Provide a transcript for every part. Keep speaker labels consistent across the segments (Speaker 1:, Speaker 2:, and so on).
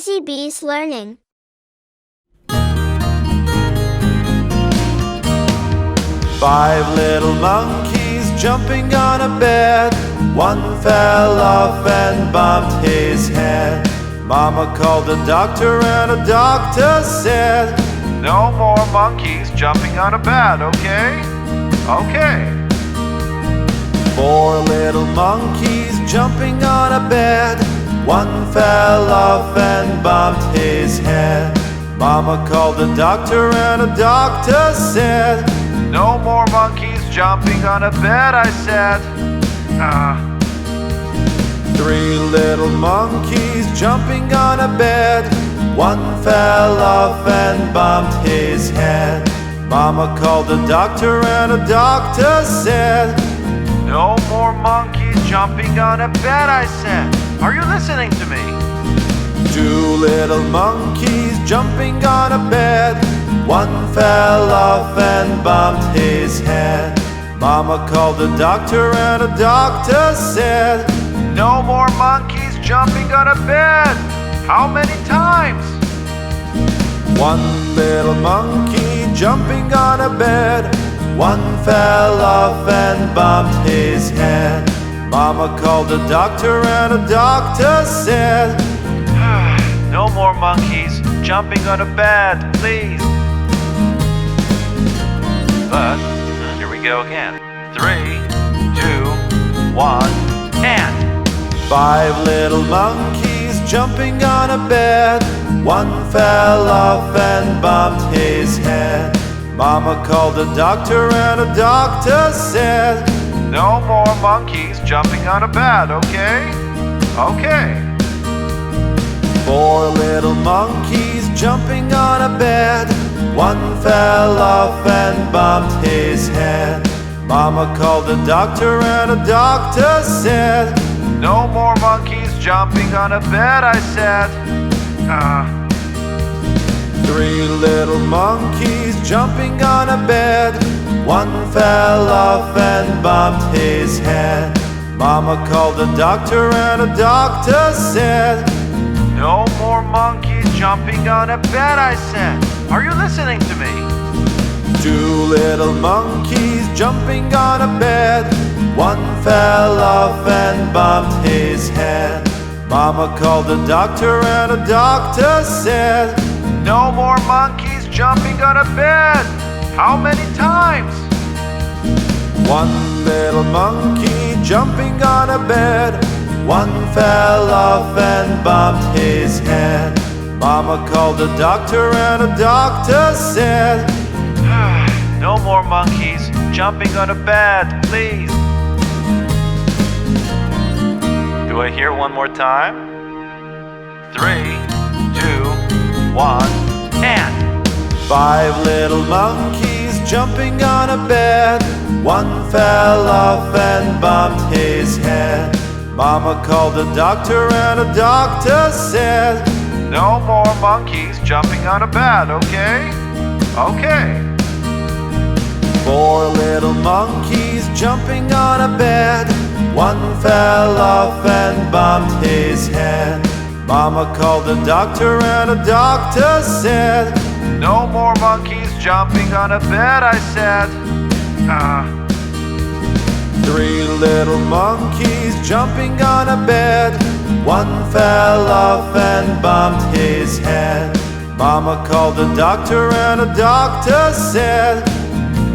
Speaker 1: Bizzy Bees Learning.
Speaker 2: Five little monkeys jumping on a bed. One fell off and bumped his head. Mama called the doctor and the doctor said, "No more monkeys jumping on a bed, okay? Okay." Four little monkeys jumping on a bed. One fell off and bumped his head. Mama called the doctor and the doctor said, "No more monkeys jumping on a bed," I said. Three little monkeys jumping on a bed. One fell off and bumped his head. Mama called the doctor and the doctor said, "No more monkeys jumping on a bed," I said. Are you listening to me? Two little monkeys jumping on a bed. One fell off and bumped his head. Mama called the doctor and the doctor said, "No more monkeys jumping on a bed." How many times? One little monkey jumping on a bed. One fell off and bumped his head. Mama called the doctor and the doctor said, "No more monkeys jumping on a bed, please." But here we go again. 3, 2, 1, and five little monkeys jumping on a bed. One fell off and bumped his head. Mama called the doctor and the doctor said, "No more monkeys jumping on a bed, okay? Okay." Four little monkeys jumping on a bed. One fell off and bumped his head. Mama called the doctor and the doctor said, "No more monkeys jumping on a bed," I said. Three little monkeys jumping on a bed. One fell off and bumped his head. Mama called the doctor and the doctor said, "No more monkeys jumping on a bed," I said. Are you listening to me? Two little monkeys jumping on a bed. One fell off and bumped his head. Mama called the doctor and the doctor said, "No more monkeys jumping on a bed." How many times? One little monkey jumping on a bed. One fell off and bumped his head. Mama called the doctor and the doctor said, "No more monkeys jumping on a bed, please." Do I hear one more time? 3, 2, 1, and five little monkeys jumping on a bed. One fell off and bumped his head. Mama called the doctor and the doctor said, "No more monkeys jumping on a bed, okay? Okay." Four little monkeys jumping on a bed. One fell off and bumped his head. Mama called the doctor and the doctor said, "No more monkeys jumping on a bed," I said. Three little monkeys jumping on a bed. One fell off and bumped his head. Mama called the doctor and the doctor said,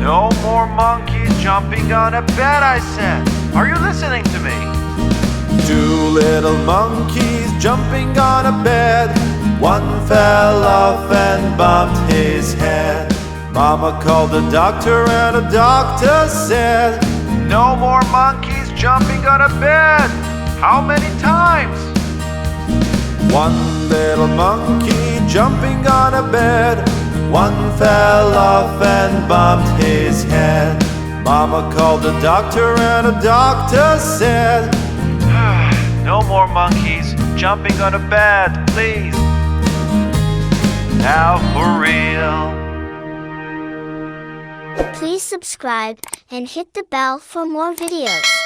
Speaker 2: "No more monkeys jumping on a bed," I said. Are you listening to me? Two little monkeys jumping on a bed. One fell off and bumped his head. Mama called the doctor and the doctor said, "No more monkeys jumping on a bed." How many times? One little monkey jumping on a bed. One fell off and bumped his head. Mama called the doctor and the doctor said, "No more monkeys jumping on a bed, please." Now for real.
Speaker 1: Please subscribe and hit the bell for more videos.